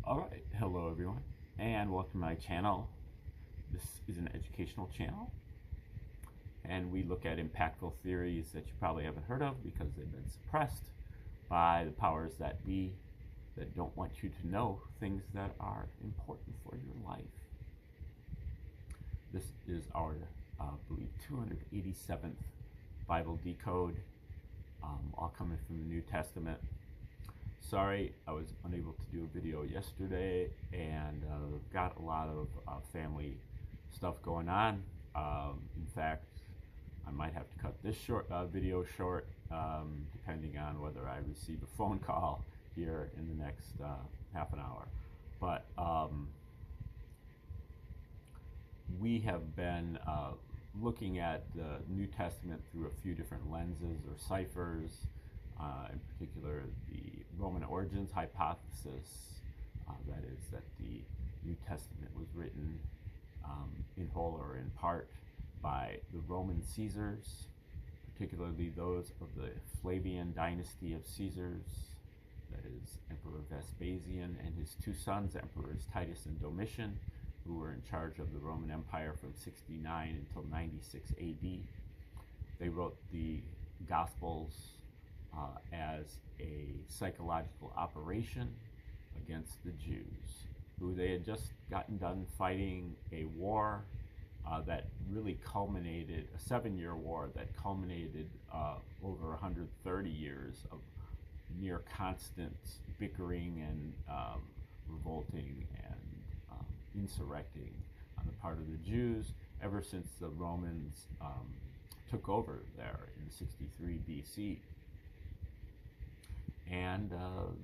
Alright, hello everyone, and welcome to my channel. This is an educational channel, and we look at impactful theories that you probably haven't heard of because they've been suppressed by the powers that be that don't want you to know things that are important for your life. This is our, I believe, 287th Bible Decode, all coming from the New Testament. Sorry, I was unable to do a video yesterday, and got a lot of family stuff going on. In fact, I might have to cut this video short, depending on whether I receive a phone call here in the next half an hour. But we have been looking at the New Testament through a few different lenses or ciphers. In particular, the Roman origins hypothesis, that is, that the New Testament was written in whole or in part by the Roman Caesars, particularly those of the Flavian dynasty of Caesars, that is, Emperor Vespasian and his two sons, Emperors Titus and Domitian, who were in charge of the Roman Empire from 69 until 96 AD. They wrote the Gospels as a psychological operation against the Jews, who they had just gotten done fighting a war that really culminated, a 7-year war that culminated over 130 years of near constant bickering and revolting and insurrecting on the part of the Jews ever since the Romans took over there in 63 BC. And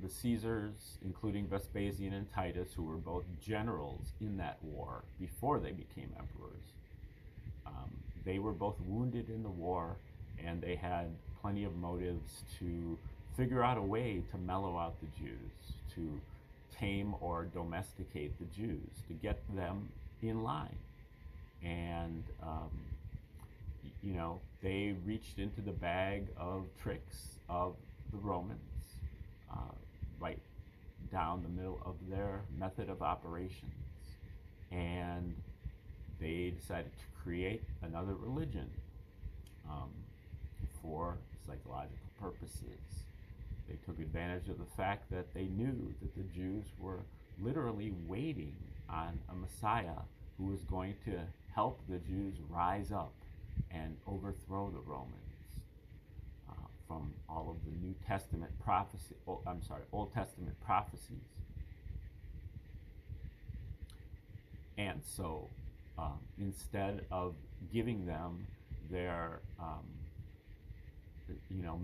the Caesars, including Vespasian and Titus, who were both generals in that war before they became emperors, they were both wounded in the war, and they had plenty of motives to figure out a way to mellow out the Jews, to tame or domesticate the Jews, to get them in line. And you know, they reached into the bag of tricks of the Romans, right down the middle of their method of operations, and they decided to create another religion for psychological purposes. They took advantage of the fact that they knew that the Jews were literally waiting on a Messiah who was going to help the Jews rise up and overthrow the Romans. From all of the New Testament prophecy, Old Testament prophecies. And so instead of giving them their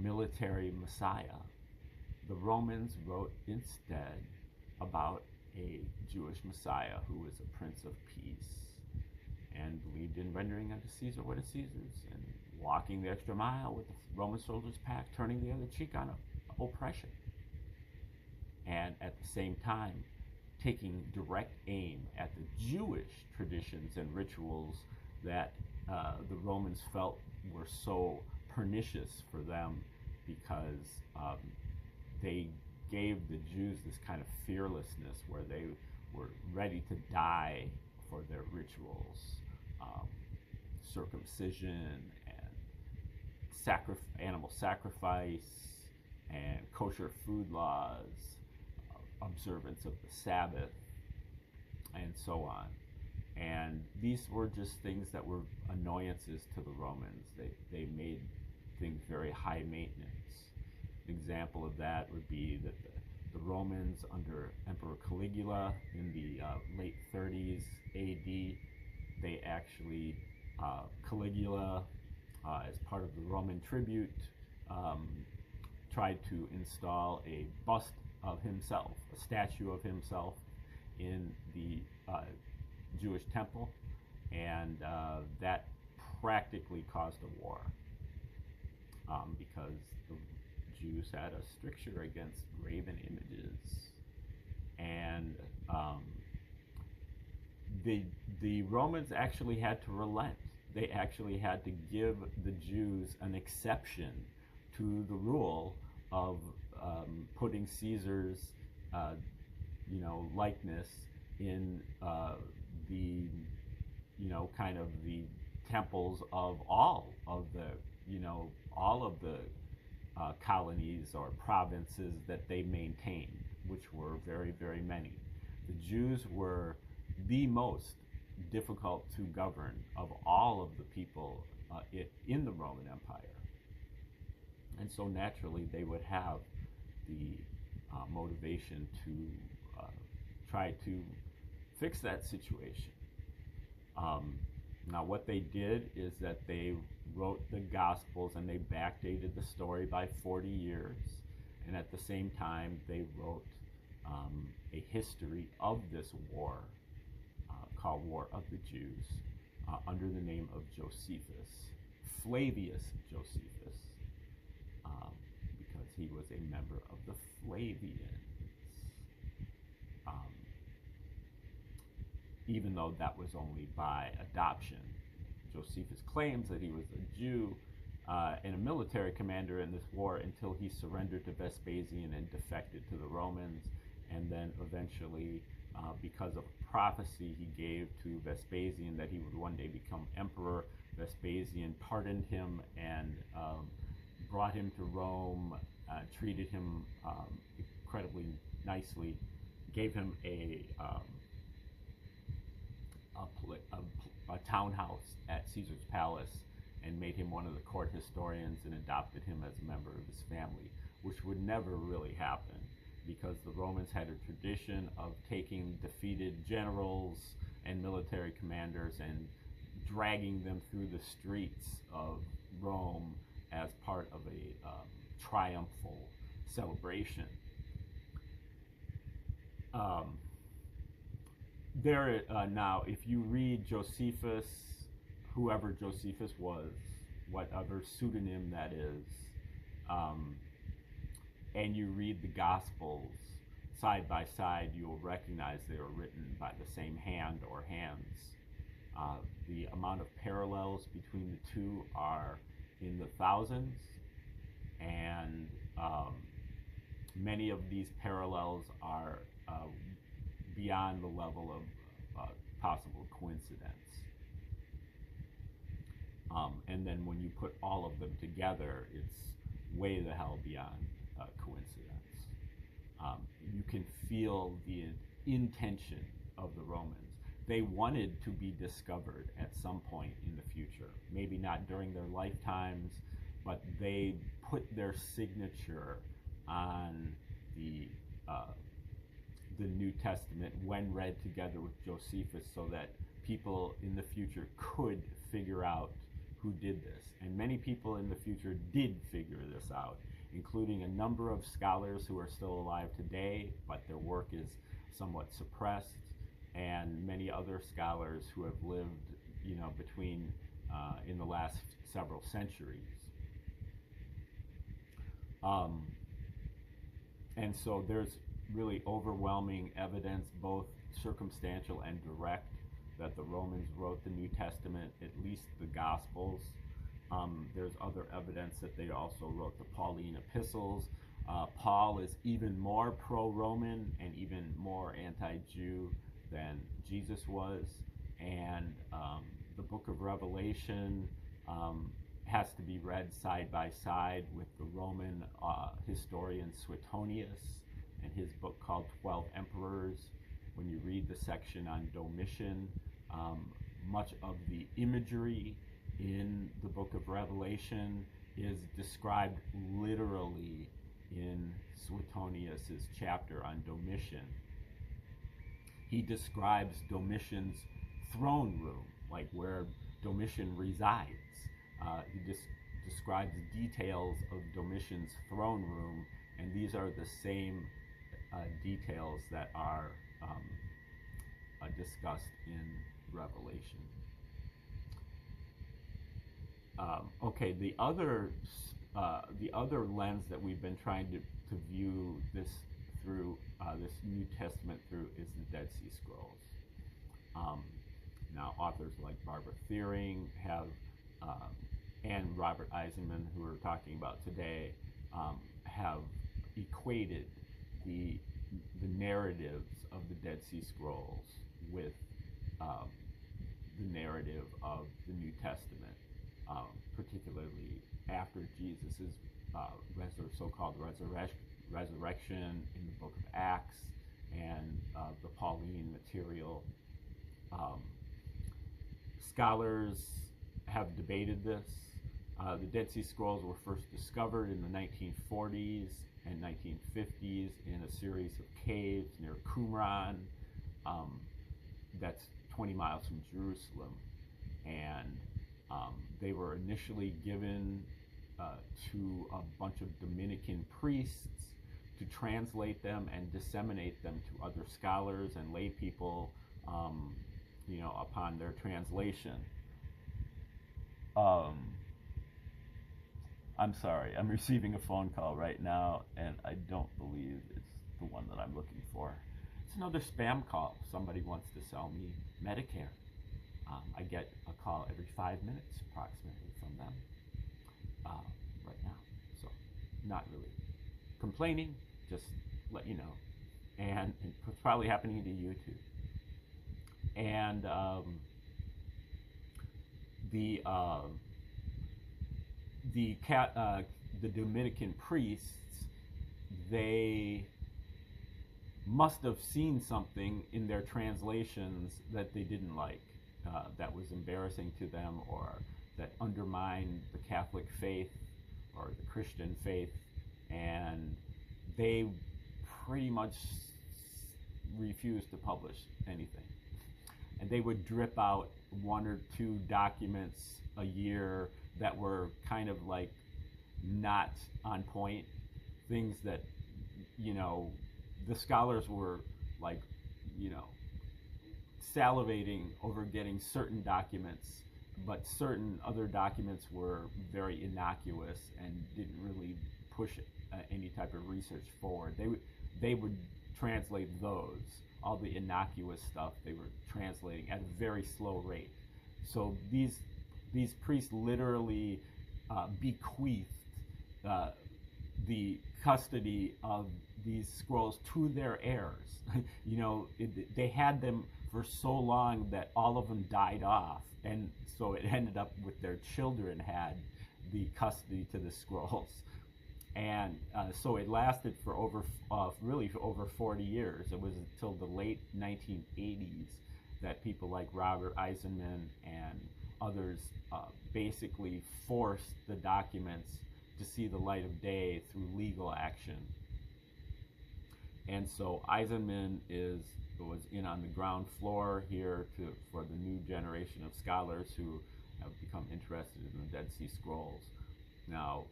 military Messiah, the Romans wrote instead about a Jewish Messiah who was a Prince of Peace and believed in rendering unto Caesar what is Caesar's, and walking the extra mile with the Roman soldiers' pack, turning the other cheek on oppression, and at the same time taking direct aim at the Jewish traditions and rituals that the Romans felt were so pernicious for them, because they gave the Jews this kind of fearlessness where they were ready to die for their rituals, circumcision and animal sacrifice and kosher food laws, observance of the Sabbath, and so on. And these were just things that were annoyances to the Romans. They made things very high maintenance. An example of that would be that the Romans under Emperor Caligula in the late 30s AD, they actually, Caligula, as part of the Roman tribute, tried to install a bust of himself, a statue of himself, in the Jewish temple, and that practically caused a war, because the Jews had a stricture against graven images, and the Romans actually had to relent. They actually had to give the Jews an exception to the rule of putting Caesar's likeness in the, kind of the temples of all of the colonies or provinces that they maintained, which were very, very many. The Jews were the most difficult to govern of all of the people in the Roman Empire. And so naturally they would have the motivation to try to fix that situation. Now what they did is that they wrote the Gospels and they backdated the story by 40 years. And at the same time, they wrote a history of this war called War of the Jews under the name of Josephus, Flavius Josephus, because he was a member of the Flavians. Even though that was only by adoption. Josephus claims that he was a Jew and a military commander in this war until he surrendered to Vespasian and defected to the Romans. And then eventually, because of prophecy he gave to Vespasian that he would one day become emperor, Vespasian pardoned him and brought him to Rome, treated him incredibly nicely, gave him a townhouse at Caesar's palace, and made him one of the court historians and adopted him as a member of his family, which would never really happen because the Romans had a tradition of taking defeated generals and military commanders and dragging them through the streets of Rome as part of a triumphal celebration. Now, if you read Josephus, whoever Josephus was, whatever pseudonym that is, and you read the Gospels side by side, you will recognize they were written by the same hand or hands. The amount of parallels between the two are in the thousands, and many of these parallels are beyond the level of possible coincidence. And then when you put all of them together, it's way the hell beyond coincidence. You can feel the intention of the Romans. They wanted to be discovered at some point in the future. Maybe not during their lifetimes, but they put their signature on the New Testament when read together with Josephus so that people in the future could figure out who did this. And many people in the future did figure this out, including a number of scholars who are still alive today, but their work is somewhat suppressed, and many other scholars who have lived, between in the last several centuries. And so there's really overwhelming evidence, both circumstantial and direct, that the Romans wrote the New Testament, at least the Gospels. There's other evidence that they also wrote the Pauline epistles. Paul is even more pro-Roman and even more anti-Jew than Jesus was. And the book of Revelation has to be read side by side with the Roman historian Suetonius and his book called 12 Emperors. When you read the section on Domitian, much of the imagery in the book of Revelation is described literally in Suetonius's chapter on Domitian. He describes Domitian's throne room, like where Domitian resides. He describes details of Domitian's throne room, and these are the same details that are discussed in Revelation. Okay, the other lens that we've been trying to view this through, this New Testament through, is the Dead Sea Scrolls. Now, authors like Barbara Thiering have, and Robert Eisenman, who we're talking about today, have equated the the narratives of the Dead Sea Scrolls with um, the narrative of the New Testament, particularly after Jesus' so-called resurrection in the book of Acts and the Pauline material. Um, Scholars have debated this. The Dead Sea Scrolls were first discovered in the 1940s and 1950s in a series of caves near Qumran. That's 20 miles from Jerusalem. And they were initially given to a bunch of Dominican priests to translate them and disseminate them to other scholars and lay people, upon their translation. I'm sorry, I'm receiving a phone call right now, and I don't believe it's the one that I'm looking for. It's another spam call. Somebody wants to sell me Medicare. I get a call every 5 minutes approximately from them right now. So, not really complaining, just let you know. And it's probably happening to you too. And the Dominican priests, they must have seen something in their translations that they didn't like, that was embarrassing to them, or that undermined the Catholic faith or the Christian faith, and they pretty much refused to publish anything. And they would drip out 1 or 2 documents a year that were kind of like not on point, things that, the scholars were like, salivating over getting certain documents, but certain other documents were very innocuous and didn't really push any type of research forward. They would translate those, all the innocuous stuff they were translating at a very slow rate. So these priests literally bequeathed the custody of these scrolls to their heirs. They had them for so long that all of them died off, and so it ended up with their children had the custody to the scrolls. And so it lasted for really for over 40 years. It was until the late 1980s that people like Robert Eisenman and others basically forced the documents to see the light of day through legal action. And so Eisenman was in on the ground floor here for the new generation of scholars who have become interested in the Dead Sea Scrolls. Now,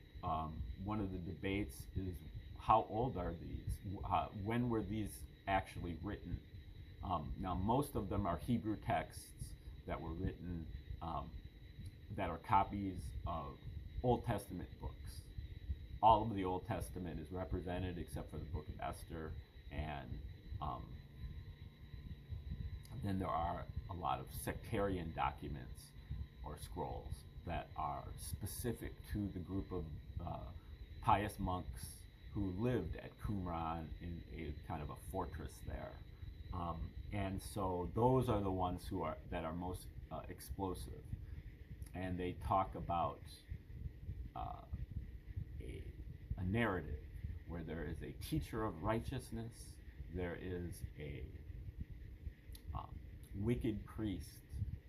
one of the debates is, how old are these? When were these actually written? Now, most of them are Hebrew texts that were written, that are copies of Old Testament books. All of the Old Testament is represented except for the book of Esther, and then there are a lot of sectarian documents or scrolls that are specific to the group of pious monks who lived at Qumran in a kind of a fortress there. And so those are the ones that are most explosive. And they talk about a narrative where there is a teacher of righteousness, there is a wicked priest,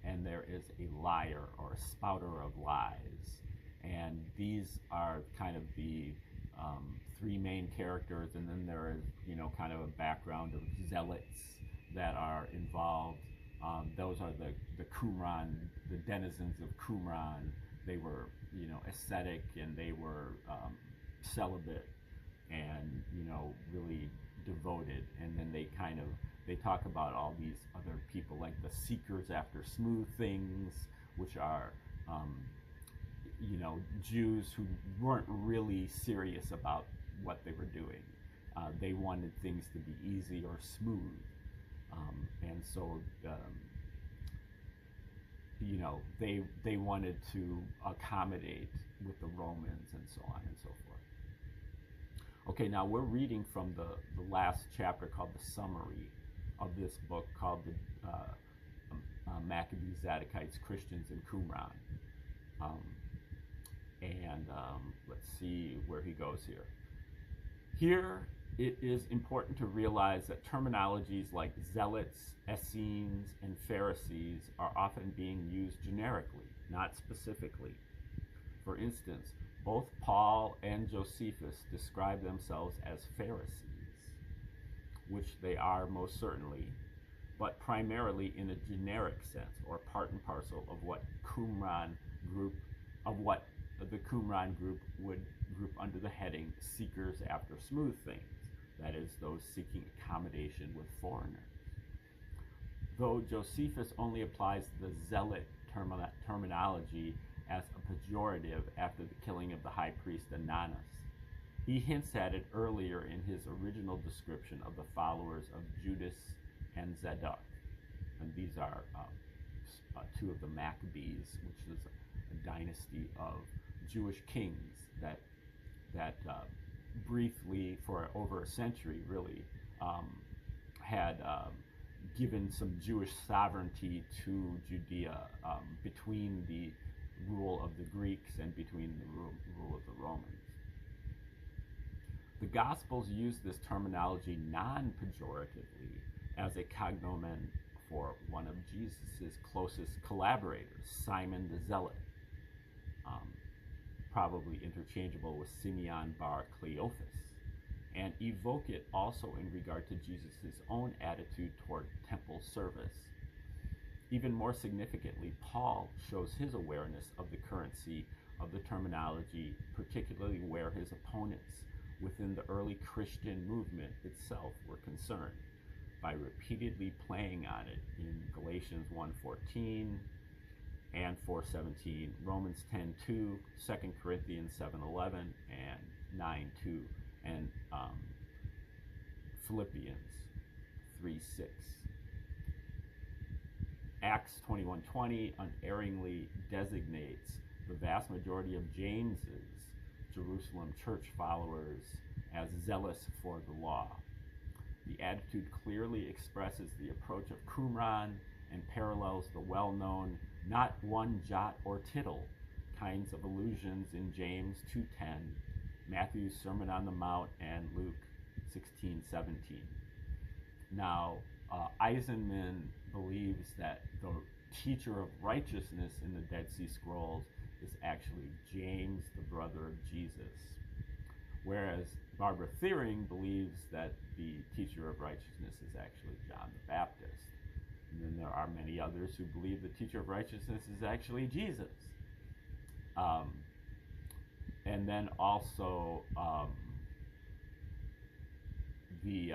and there is a liar or a spouter of lies. And these are kind of the 3 main characters, and then there is, kind of a background of zealots that are involved. Those are the Qumran, the denizens of Qumran. They were, ascetic, and they were celibate, and, really devoted. And then they talk about all these other people, like the seekers after smooth things, which are, Jews who weren't really serious about what they were doing. They wanted things to be easy or smooth. And so, they wanted to accommodate with the Romans and so on and so forth. Okay, now we're reading from the last chapter called the summary of this book called the Maccabees, Zadokites, Christians in Qumran. Let's see where he goes here. Here, it is important to realize that terminologies like zealots, Essenes, and Pharisees are often being used generically, not specifically. For instance, both Paul and Josephus describe themselves as Pharisees, which they are most certainly, but primarily in a generic sense, or part and parcel of what the Qumran group would group under the heading seekers after smooth things, that is, those seeking accommodation with foreigners. Though Josephus only applies the zealot terminology as a pejorative after the killing of the high priest Ananus, he hints at it earlier in his original description of the followers of Judas and Zadok. And these are two of the Maccabees, which is a dynasty of Jewish kings that briefly, for over a century really, had given some Jewish sovereignty to Judea between the rule of the Greeks and between the rule of the Romans. The Gospels use this terminology non-pejoratively as a cognomen for one of Jesus' closest collaborators, Simon the Zealot, probably interchangeable with Simeon bar Cleophas, and evoke it also in regard to Jesus' own attitude toward temple service. Even more significantly, Paul shows his awareness of the currency of the terminology, particularly where his opponents within the early Christian movement itself were concerned, by repeatedly playing on it in Galatians 1:14 and 4:17, Romans 10:2, 2 Corinthians 7:11, and 9:2, and Philippians 3:6. Acts 21:20 unerringly designates the vast majority of James's Jerusalem church followers as zealous for the law. The attitude clearly expresses the approach of Qumran and parallels the well-known not one jot or tittle kinds of allusions in James 2:10, Matthew's Sermon on the Mount, and Luke 16:17. Now, Eisenman believes that the teacher of righteousness in the Dead Sea Scrolls is actually James, the brother of Jesus, whereas Barbara Thiering believes that the teacher of righteousness is actually John the Baptist. And then there are many others who believe the teacher of righteousness is actually Jesus. And then also the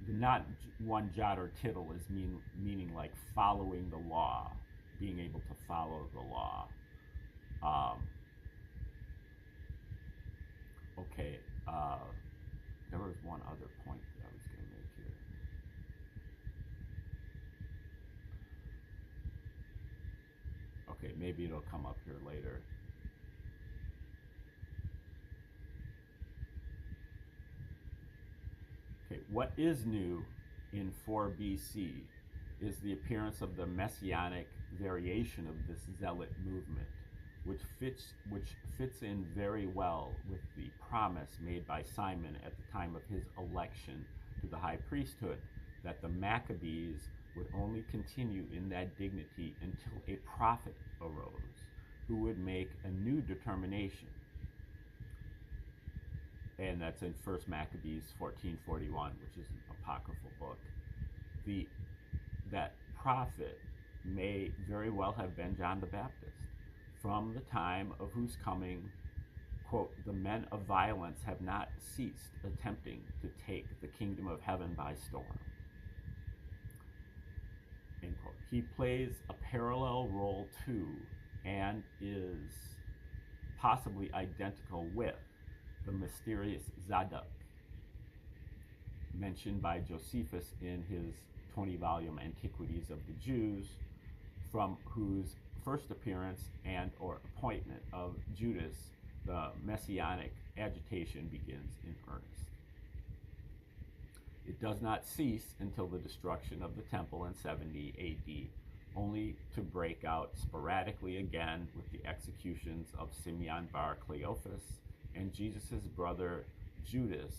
not one jot or tittle is meaning like following the law, being able to follow the law. Okay, there was one other point that I was going to make here. Okay, maybe it'll come up here later. Okay, what is new in 4 BC is the appearance of the messianic variation of this zealot movement, which fits in very well with the promise made by Simon at the time of his election to the high priesthood, that the Maccabees would only continue in that dignity until a prophet arose who would make a new determination. And that's in 1 Maccabees 14:41, which is an apocryphal book. That prophet may very well have been John the Baptist, from the time of whose coming, quote, the men of violence have not ceased attempting to take the kingdom of heaven by storm, end quote. He plays a parallel role to, and is possibly identical with, the mysterious Zadok, mentioned by Josephus in his 20-volume Antiquities of the Jews, from whose first appearance and or appointment of Judas the Messianic agitation begins in earnest. It does not cease until the destruction of the temple in 70 AD, only to break out sporadically again with the executions of Simeon bar Cleophas and Jesus' brother Judas,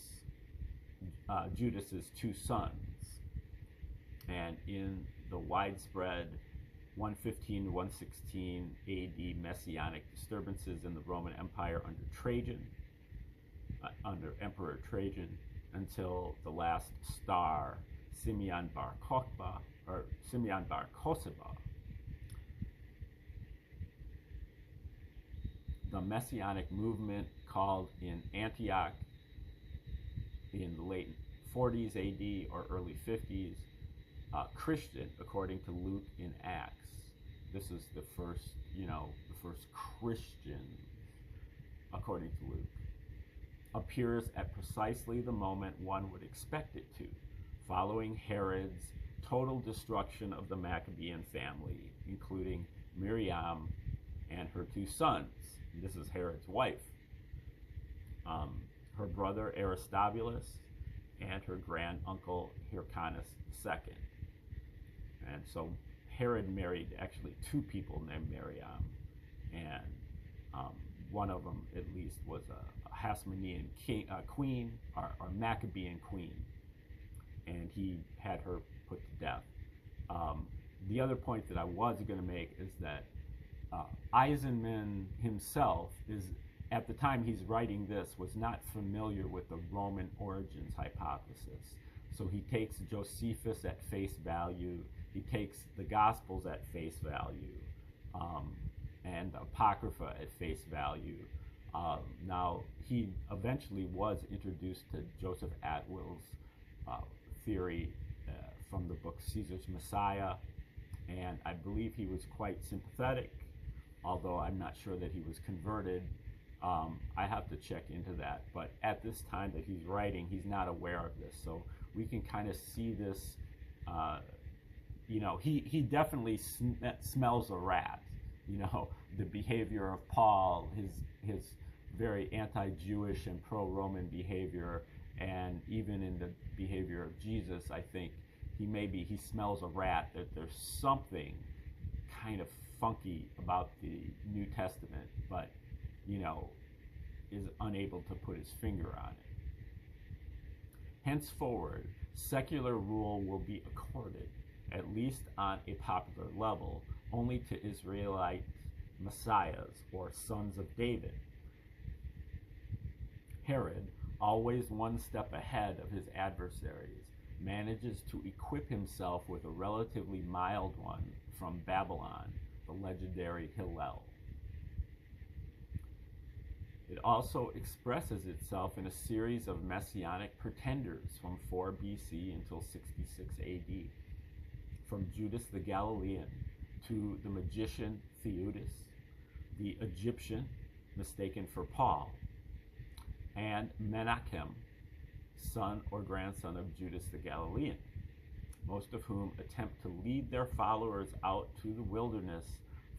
Judas's two sons. And in the widespread 115 to 116 AD Messianic disturbances in the Roman Empire under Trajan, under Emperor Trajan, until the last star, Simeon bar Kokhba, or Simeon bar Kokhba. The Messianic movement called in Antioch in the late 40s AD or early 50s Christian, according to Luke in Acts. This is the first, the first Christian, according to Luke, appears at precisely the moment one would expect it to, following Herod's total destruction of the Maccabean family, including Miriam and her two sons. And this is Herod's wife, her brother Aristobulus, and her granduncle Hyrcanus II. And so Herod married actually two people named Miriam, and one of them at least was a Hasmonean queen, or Maccabean queen, and he had her put to death. The other point that I was going to make is that Eisenman himself is, at the time he's writing this, was not familiar with the Roman origins hypothesis. So he takes Josephus at face value, he takes the Gospels at face value, and the Apocrypha at face value. Now, he eventually was introduced to Joseph Atwill's theory from the book Caesar's Messiah, and I believe he was quite sympathetic, although I'm not sure that he was converted. I have to check into that, but at this time that he's writing, he's not aware of this, so we can kind of see this. He definitely smells a rat. The behavior of Paul, his very anti-Jewish and pro-Roman behavior, and even in the behavior of Jesus, I think he smells a rat, that there's something kind of funky about the New Testament, but is unable to put his finger on it. Henceforward, secular rule will be accorded, at least on a popular level, only to Israelite messiahs or sons of David. Herod, always one step ahead of his adversaries, manages to equip himself with a relatively mild one from Babylon, the legendary Hillel. It also expresses itself in a series of messianic pretenders from 4 BC until 66 AD, from Judas the Galilean to the magician Theudas, the Egyptian mistaken for Paul, and Menachem, son or grandson of Judas the Galilean, most of whom attempt to lead their followers out to the wilderness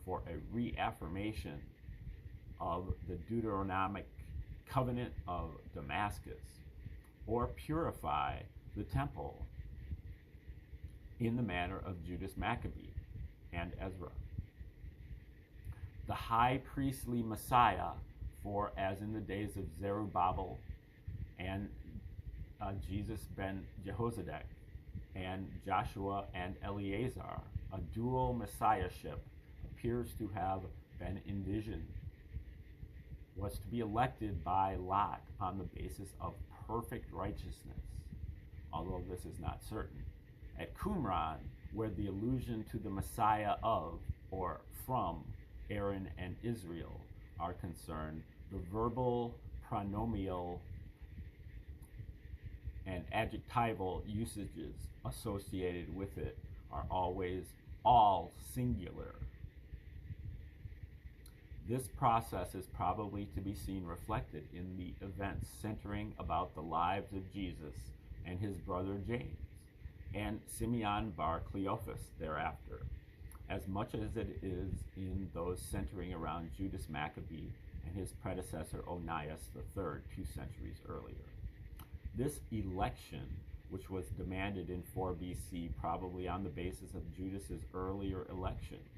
for a reaffirmation of the Deuteronomic covenant of Damascus, or purify the temple in the manner of Judas Maccabee and Ezra. The high priestly Messiah, for as in the days of Zerubbabel and Jesus ben Jehozadak and Joshua and Eleazar, a dual messiahship appears to have been envisioned, was to be elected by lot on the basis of perfect righteousness, although this is not certain. At Qumran, where the allusion to the Messiah of or from Aaron and Israel are concerned, the verbal, pronomial, and adjectival usages associated with it are always all singular. This process is probably to be seen reflected in the events centering about the lives of Jesus and his brother James, and Simeon bar Cleophas thereafter, as much as it is in those centering around Judas Maccabee and his predecessor Onias III 2 centuries earlier. This election, which was demanded in 4 BC, probably on the basis of Judas's earlier elections,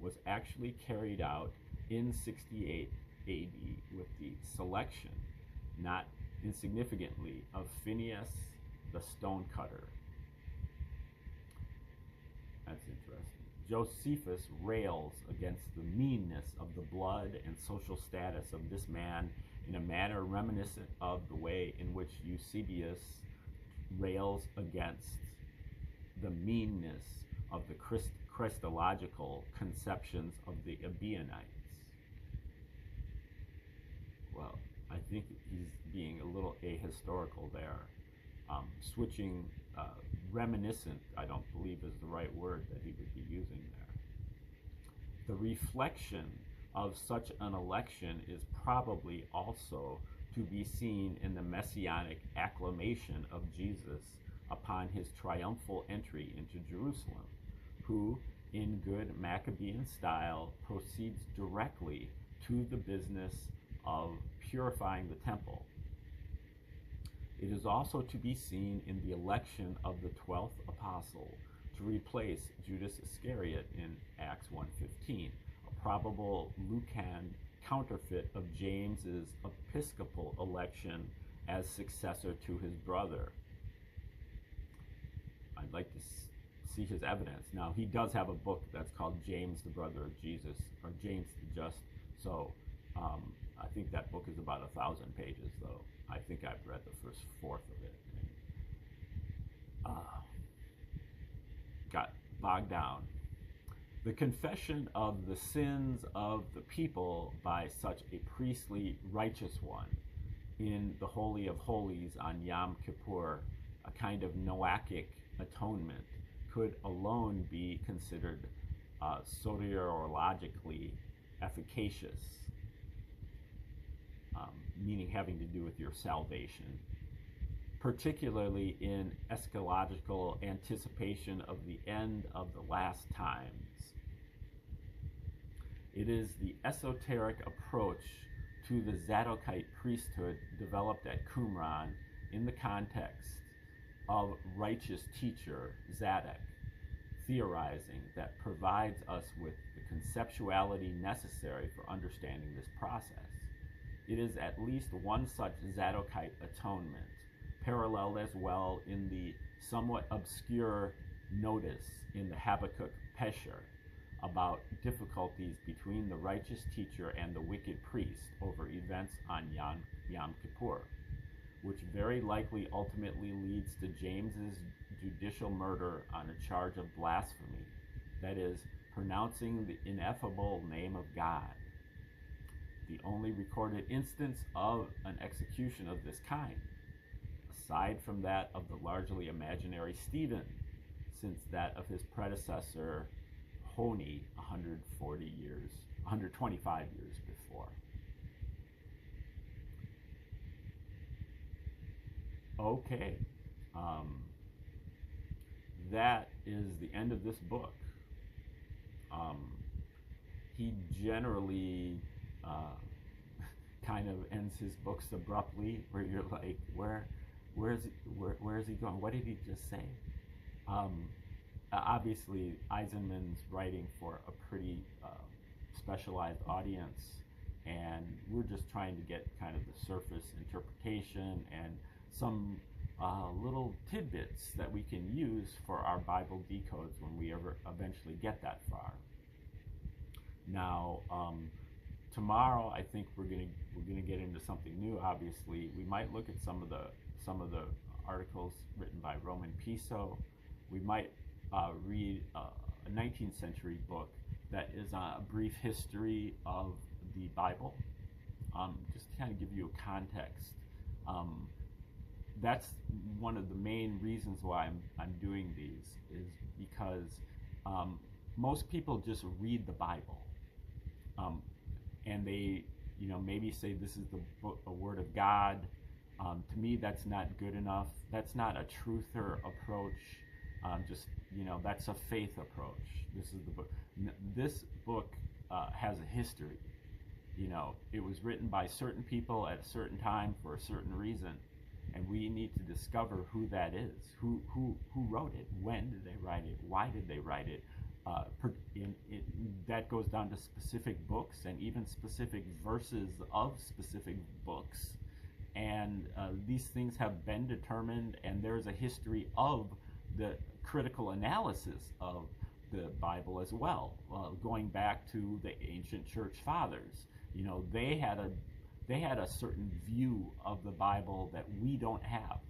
was actually carried out in 68 AD with the selection, not insignificantly, of Phineas the stonecutter. That's interesting. Josephus rails against the meanness of the blood and social status of this man in a manner reminiscent of the way in which Eusebius rails against the meanness of the Christological conceptions of the Ebionites. Well, I think he's being a little ahistorical there. Switching, reminiscent, I don't believe is the right word that he would be using there. The reflection of such an election is probably also to be seen in the messianic acclamation of Jesus upon his triumphal entry into Jerusalem, who, in good Maccabean style, proceeds directly to the business of purifying the temple. It is also to be seen in the election of the 12th apostle to replace Judas Iscariot in Acts 1:15, a probable Lucan counterfeit of James's episcopal election as successor to his brother. I'd like to see his evidence. Now, he does have a book that's called James, the Brother of Jesus, or James the Just. So I think that book is about 1,000 pages, though. I think I've read the first fourth of it. And, got bogged down. The confession of the sins of the people by such a priestly righteous one in the Holy of Holies on Yom Kippur, a kind of Noachic atonement, could alone be considered soteriologically efficacious, meaning having to do with your salvation, particularly in eschatological anticipation of the end of the last times. It is the esoteric approach to the Zadokite priesthood developed at Qumran in the context of righteous teacher Zadok, theorizing, that provides us with the conceptuality necessary for understanding this process. It is at least one such Zadokite atonement, paralleled as well in the somewhat obscure notice in the Habakkuk Pesher about difficulties between the righteous teacher and the wicked priest over events on Yom Kippur, which very likely ultimately leads to James's judicial murder on a charge of blasphemy, that is, pronouncing the ineffable name of God. The only recorded instance of an execution of this kind, aside from that of the largely imaginary Stephen, since that of his predecessor Honi 125 years before. Okay, that is the end of this book. He generally kind of ends his books abruptly, where you're like, where is he going? What did he just say? Obviously, Eisenman's writing for a pretty specialized audience, and we're just trying to get kind of the surface interpretation and some little tidbits that we can use for our Bible decodes when we ever eventually get that far. Now, tomorrow I think we're gonna get into something new. Obviously, we might look at some of the articles written by Roman Piso. We might read a 19th century book that is a brief history of the Bible, just to kind of give you a context. That's one of the main reasons why I'm doing these, is because most people just read the Bible, and they, maybe say this is a word of God. To me, that's not good enough. That's not a truther approach. That's a faith approach. This is the book. This book has a history, It was written by certain people at a certain time for a certain reason, and we need to discover who that is, who wrote it, when did they write it, why did they write it. That goes down to specific books and even specific verses of specific books, and these things have been determined, and there's a history of the critical analysis of the Bible as well, going back to the ancient church fathers. They had a certain view of the Bible that we don't have.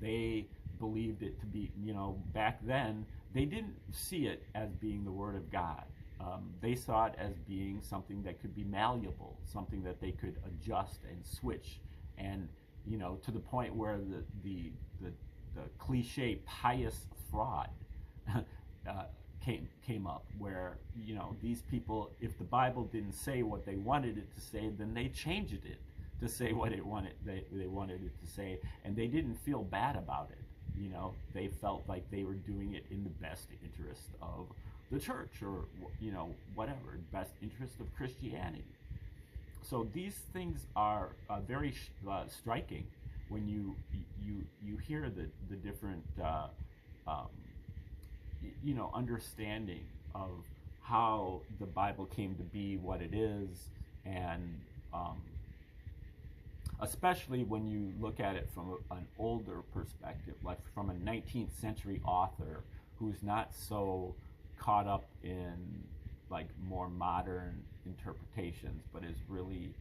They believed it to be, back then, they didn't see it as being the Word of God. They saw it as being something that could be malleable, something that they could adjust and switch, and to the point where the cliche pious fraud came up, where these people, if the Bible didn't say what they wanted it to say, then they changed it to say what they wanted it to say, and they didn't feel bad about it. They felt like they were doing it in the best interest of the church, or whatever, best interest of Christianity. So these things are very striking when you hear the different understanding of how the Bible came to be what it is, and especially when you look at it from an older perspective, like from a 19th century author who's not so caught up in like more modern interpretations, but is really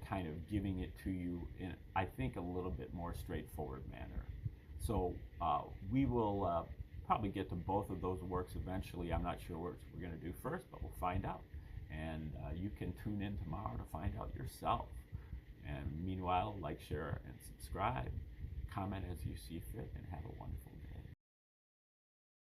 kind of giving it to you in, I think, a little bit more straightforward manner. So we will probably get to both of those works eventually. I'm not sure what we're going to do first, but we'll find out. And you can tune in tomorrow to find out yourself. And meanwhile, like, share, and subscribe. Comment as you see fit, and